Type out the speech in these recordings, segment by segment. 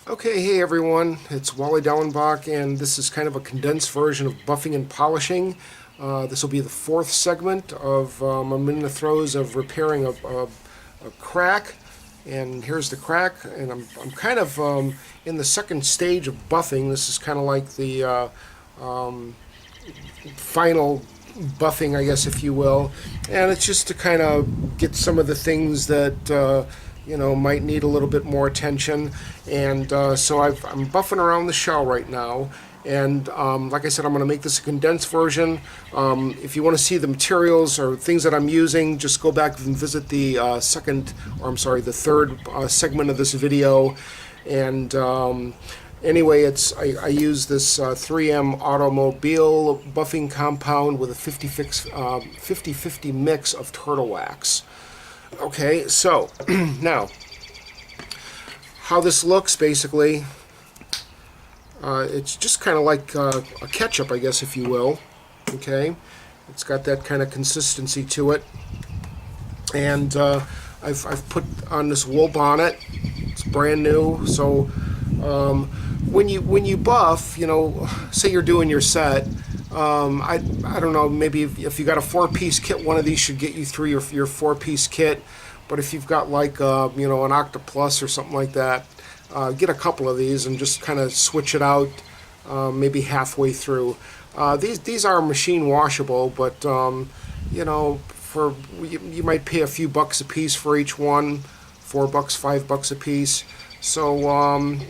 Okay, hey everyone, it's Wally Dellenbach, and this is kind of a condensed version of buffing and polishing. This will be the fourth segment of I'm in the throes of repairing a crack, and here's the crack, and I'm kind of in the second stage of buffing. This is kind of like the final buffing, I guess, if you will, and it's just to kind of get some of the things that might need a little bit more attention. And so I'm buffing around the shell right now. And like I said, I'm going to make this a condensed version. If you want to see the materials or things that I'm using, just go back and visit the the third segment of this video. And anyway, I use this 3M Automobile buffing compound with a 50-50 mix of turtle wax. Okay, so now how this looks basically, it's just kind of like a ketchup, I guess, if you will. Okay, it's got that kind of consistency to it, and I've put on this wool bonnet. It's brand new. So when you buff, say you're doing your set. I don't know, maybe if you got a 4-piece kit, one of these should get you through your 4-piece kit. But if you've got like an Octoplus or something like that, get a couple of these and just kind of switch it out maybe halfway through. These are machine washable, but you might pay a few bucks a piece for each one, $4, $5 a piece. So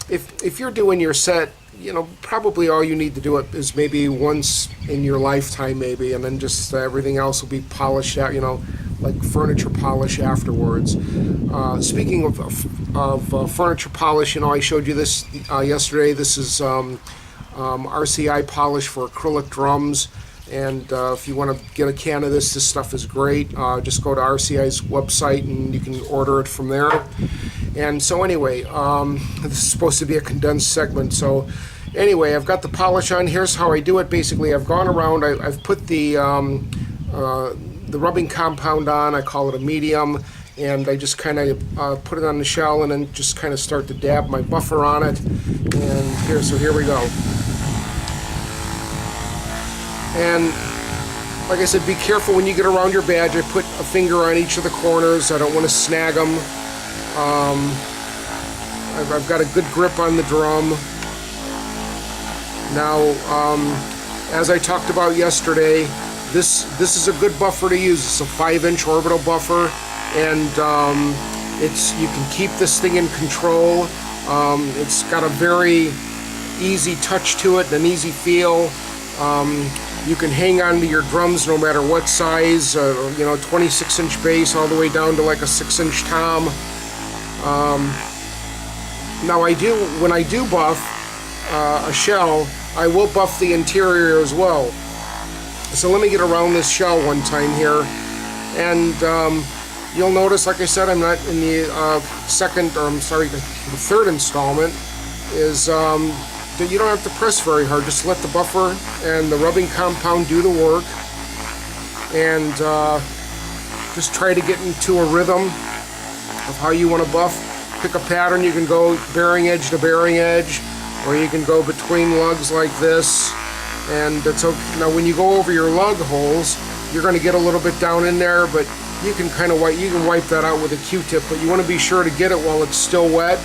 if you're doing your set, probably all you need to do it is maybe once in your lifetime, maybe, and then just everything else will be polished out, like furniture polish afterwards. Speaking of furniture polish, I showed you this yesterday. This is RCI polish for acrylic drums, and if you want to get a can of this stuff is great. Just go to RCI's website and you can order it from there. And so anyway, this is supposed to be a condensed segment. So anyway, I've got the polish on. Here's how I do it. Basically, I've gone around. I've put the rubbing compound on. I call it a medium, and I just kind of put it on the shell and then just kind of start to dab my buffer on it. And here we go. And like I said, be careful when you get around your badge. I put a finger on each of the corners. I don't want to snag them. I've got a good grip on the drum. Now, as I talked about yesterday, this is a good buffer to use. It's a 5-inch orbital buffer, and you can keep this thing in control. It's got a very easy touch to it, an easy feel. You can hang on to your drums no matter what size, 26-inch bass all the way down to like a 6-inch tom. Now when I do buff a shell, I will buff the interior as well. So let me get around this shell one time here, and you'll notice, like I said, I'm not in the the third installment, is that you don't have to press very hard. Just let the buffer and the rubbing compound do the work, and just try to get into a rhythm of how you want to buff. Pick a pattern. You can go bearing edge to bearing edge, or you can go between lugs like this, and that's okay. Now when you go over your lug holes, you're going to get a little bit down in there, but you can kind of wipe that out with a Q-tip, but you want to be sure to get it while it's still wet.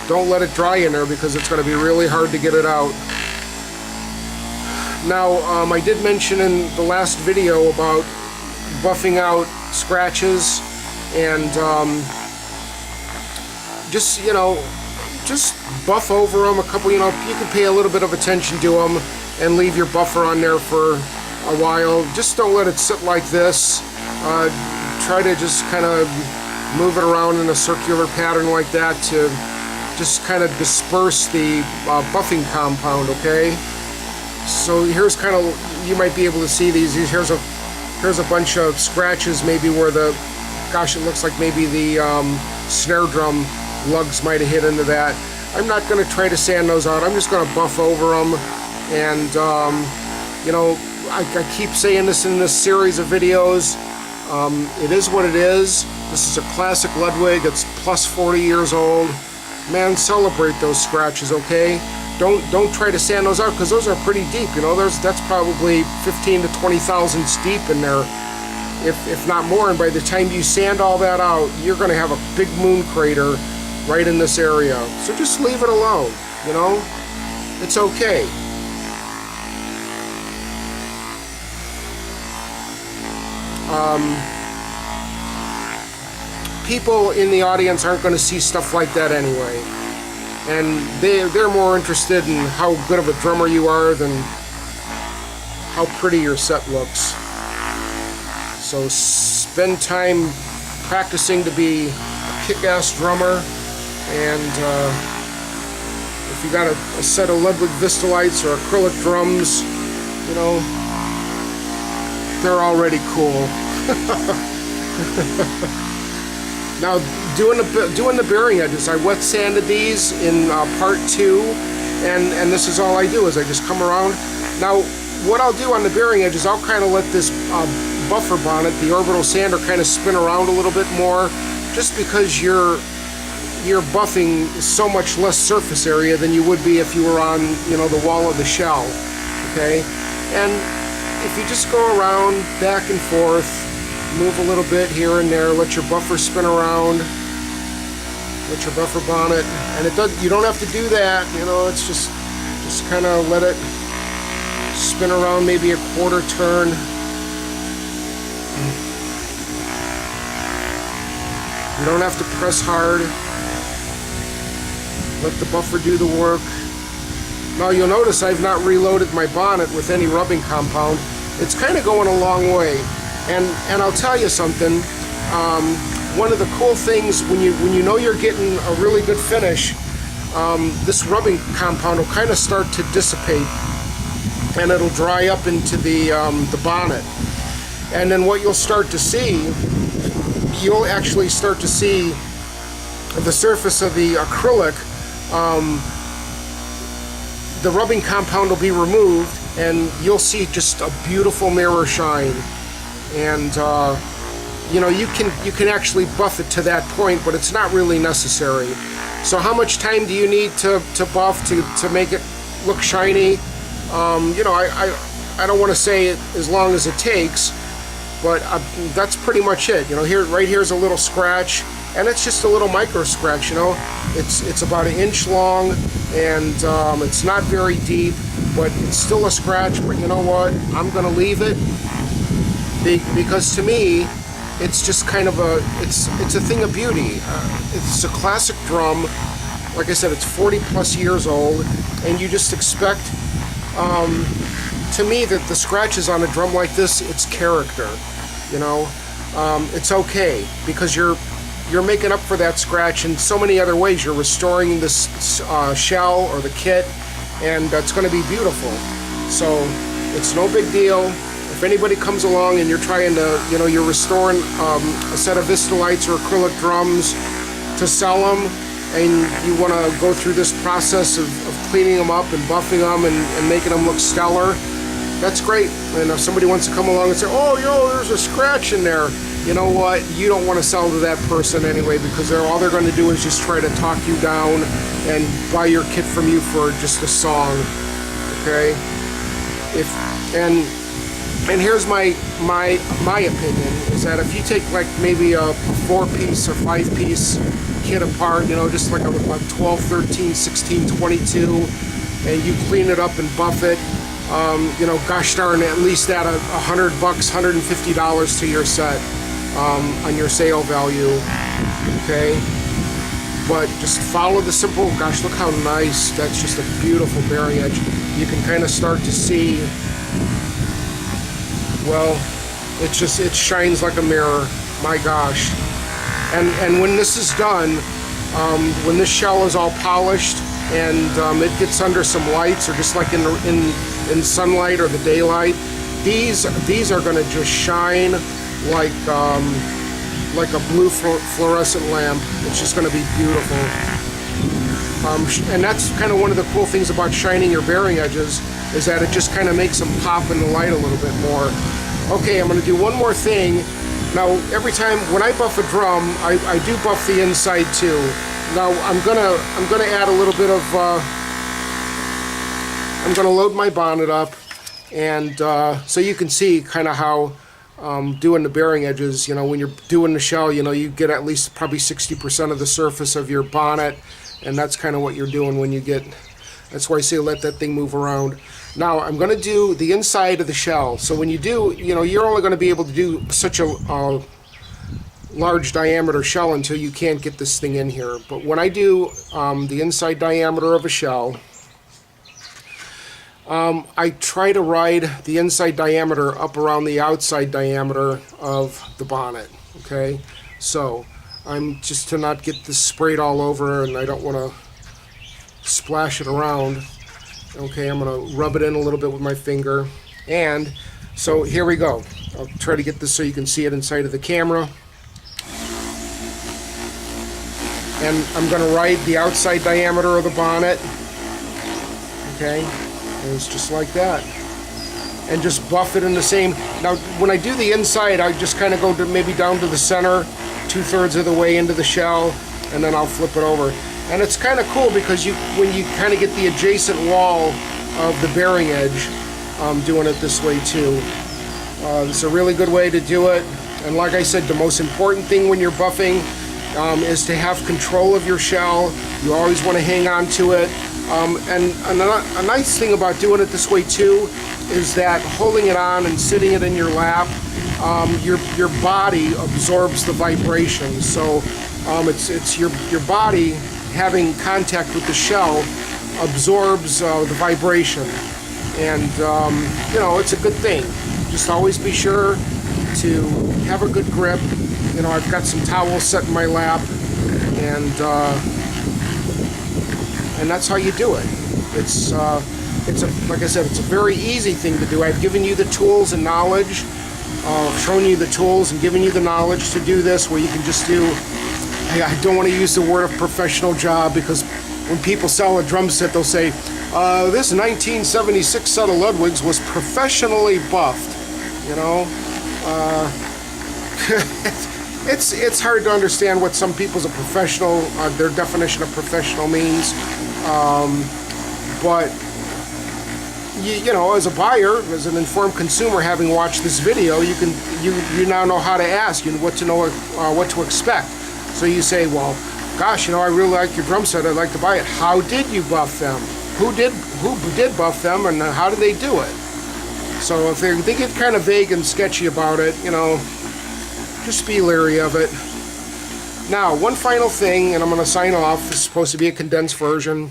Don't let it dry in there, because it's going to be really hard to get it out. Now, I did mention in the last video about buffing out scratches, and just buff over them a couple, you can pay a little bit of attention to them and leave your buffer on there for a while. Just don't let it sit like this. Try to just kind of move it around in a circular pattern like that to just kind of disperse the buffing compound, okay? So here's kind of, you might be able to see these. Here's a bunch of scratches, maybe where it looks like maybe the snare drum lugs might have hit into that. I'm not going to try to sand those out. I'm just going to buff over them. And I keep saying this in this series of videos. It is what it is. This is a classic Ludwig. It's plus 40 years old. man, celebrate those scratches, okay? Don't try to sand those out, because those are pretty deep. You know, that's probably 15 to 20 thousandths deep in there, if not more. And by the time you sand all that out, you're going to have a big moon crater right in this area. So just leave it alone. You know, it's okay. People in the audience aren't going to see stuff like that anyway, and they're more interested in how good of a drummer you are than how pretty your set looks. So spend time practicing to be a kick-ass drummer, and if you got a set of Ludwig Vistalites or acrylic drums, you know, they're already cool. Now, doing the bearing edges, I wet sanded these in part 2, and this is all I do, is I just come around. Now, what I'll do on the bearing edges, I'll kind of let this buffer bonnet, the orbital sander, kind of spin around a little bit more, just because you're buffing so much less surface area than you would be if you were on, you know, the wall of the shell, okay? And if you just go around, back and forth, move a little bit here and there, let your buffer spin around, let your buffer bonnet, and you don't have to do that, you know, it's just kind of let it spin around maybe a quarter turn. You don't have to press hard. Let the buffer do the work. Now you'll notice I've not reloaded my bonnet with any rubbing compound. It's kind of going a long way. And I'll tell you something, one of the cool things when you know you're getting a really good finish, this rubbing compound will kind of start to dissipate, and it'll dry up into the bonnet. And then what you'll start to see, you'll actually start to see the surface of the acrylic, the rubbing compound will be removed, and you'll see just a beautiful mirror shine. And you know, you can actually buff it to that point, but it's not really necessary. So how much time do you need to buff to make it look shiny? You know, I don't want to say it as long as it takes, but that's pretty much it. You know, right here's a little scratch, and it's just a little micro scratch. You know, it's about 1 inch long, and it's not very deep, but it's still a scratch. But you know what? I'm gonna leave it, because to me, it's just kind of it's a thing of beauty. It's a classic drum. Like I said, it's 40 plus years old, and you just expect, to me, that the scratches on a drum like this, it's character. You know, it's okay, because you're making up for that scratch in so many other ways. You're restoring this shell or the kit, and that's going to be beautiful. So it's no big deal. If anybody comes along and you're trying to, you know, you're restoring a set of Vistalites or acrylic drums to sell them, and you want to go through this process of cleaning them up and buffing them and making them look stellar, that's great. And if somebody wants to come along and say, oh, you know, there's a scratch in there, you know what, you don't want to sell to that person anyway, because all they're going to do is just try to talk you down and buy your kit from you for just a song, okay? And here's my opinion, is that if you take like maybe a 4-piece or 5-piece kit apart, you know, just like a 12, 13, 16, 22, and you clean it up and buff it, you know, gosh darn, at least add $100, $150 to your set on your sale value, okay? But just follow the simple, gosh, look how nice, that's just a beautiful bearing edge. You can kind of start to see, well, it shines like a mirror, my gosh. And when this is done, when this shell is all polished and it gets under some lights, or just like in sunlight or the daylight, these are going to just shine like a blue fluorescent lamp. It's just going to be beautiful. And that's kind of one of the cool things about shining your bearing edges, is that it just kind of makes them pop in the light a little bit more. Okay, I'm going to do one more thing. Now, every time when I buff a drum, I do buff the inside too. Now I'm gonna add a little bit of. I'm gonna load my bonnet up, and so you can see kind of how doing the bearing edges. You know, when you're doing the shell, you know, you get at least probably 60% of the surface of your bonnet, and that's kind of what you're doing when you get. That's why I say let that thing move around. Now I'm going to do the inside of the shell. So when you do, you know, you're only going to be able to do such a large diameter shell until you can't get this thing in here. But when I do the inside diameter of a shell, I try to ride the inside diameter up around the outside diameter of the bonnet. Okay, so I'm just to not get this sprayed all over, and I don't want to splash it around. Okay, I'm going to rub it in a little bit with my finger. And so here we go. I'll try to get this so you can see it inside of the camera. And I'm going to ride the outside diameter of the bonnet. Okay, and it's just like that. And just buff it in the same. Now, when I do the inside, I just kind of go to maybe down to the center, 2/3 of the way into the shell, and then I'll flip it over. And it's kind of cool because when you kind of get the adjacent wall of the bearing edge, doing it this way too. It's a really good way to do it. And like I said, the most important thing when you're buffing is to have control of your shell. You always want to hang on to it. And a nice thing about doing it this way too is that holding it on and sitting it in your lap, your body absorbs the vibration. So it's your body having contact with the shell absorbs the vibration, and you know, it's a good thing. Just always be sure to have a good grip. You know, I've got some towels set in my lap, and that's how you do it. It's like I said, it's a very easy thing to do. I've given you the tools and knowledge, shown you the tools and given you the knowledge to do this, where you can just do. I don't want to use the word of professional job, because when people sell a drum set, they'll say, this 1976 set of Ludwigs was professionally buffed. You know, it's hard to understand what some people's a professional, their definition of professional means. But you know, as a buyer, as an informed consumer, having watched this video, you now know how to ask, you know what to know, what to expect. So you say, well, gosh, you know, I really like your drum set. I'd like to buy it. How did you buff them? Who did buff them, and how did they do it? So if they get kind of vague and sketchy about it, you know, just be leery of it. Now, one final thing, and I'm going to sign off. This is supposed to be a condensed version.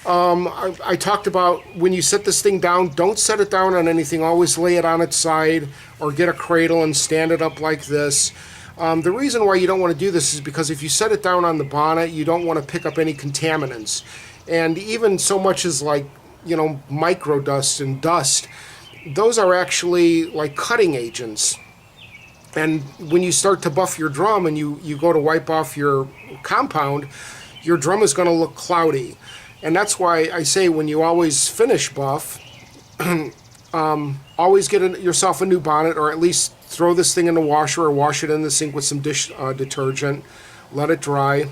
I talked about when you set this thing down, don't set it down on anything. Always lay it on its side, or get a cradle and stand it up like this. The reason why you don't want to do this is because if you set it down on the bonnet, you don't want to pick up any contaminants. And even so much as, like, you know, micro dust and dust, those are actually like cutting agents. And when you start to buff your drum and you go to wipe off your compound, your drum is going to look cloudy. And that's why I say when you always finish buff, always get yourself a new bonnet, or at least throw this thing in the washer or wash it in the sink with some dish detergent. Let it dry.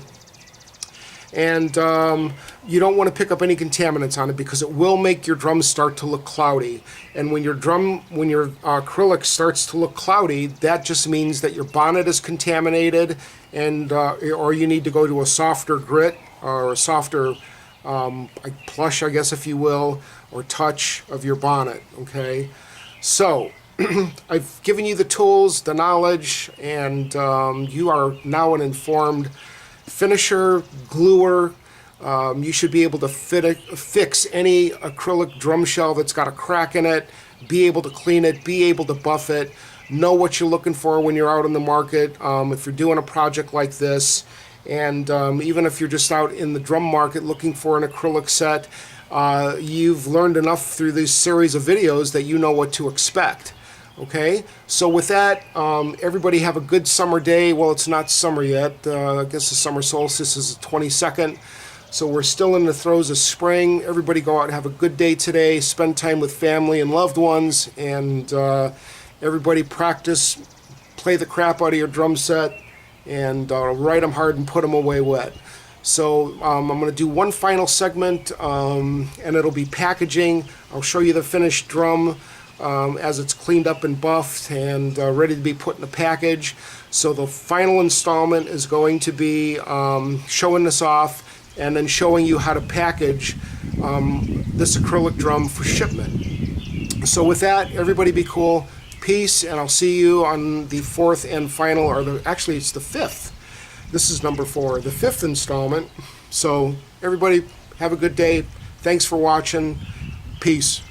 And you don't want to pick up any contaminants on it, because it will make your drum start to look cloudy. And when your acrylic starts to look cloudy, that just means that your bonnet is contaminated, and or you need to go to a softer grit, or a softer like plush, I guess, if you will, or touch of your bonnet. Okay, so I've given you the tools, the knowledge, and you are now an informed finisher, gluer. You should be able to fix any acrylic drum shell that's got a crack in it, be able to clean it, be able to buff it, know what you're looking for when you're out in the market, if you're doing a project like this. And even if you're just out in the drum market looking for an acrylic set, you've learned enough through this series of videos that you know what to expect. Okay, so with that, everybody have a good summer day. Well, it's not summer yet. I guess the summer solstice is the 22nd. So we're still in the throes of spring. Everybody go out and have a good day today. Spend time with family and loved ones. And everybody practice, play the crap out of your drum set, and ride them hard and put them away wet. So I'm going to do one final segment, and it'll be packaging. I'll show you the finished drum as it's cleaned up and buffed and ready to be put in a package. So the final installment is going to be showing this off and then showing you how to package this acrylic drum for shipment. So with that, everybody be cool. Peace, and I'll see you on the fourth and final, or actually it's the fifth. This is number 4, the 5th installment. So everybody have a good day. Thanks for watching. Peace.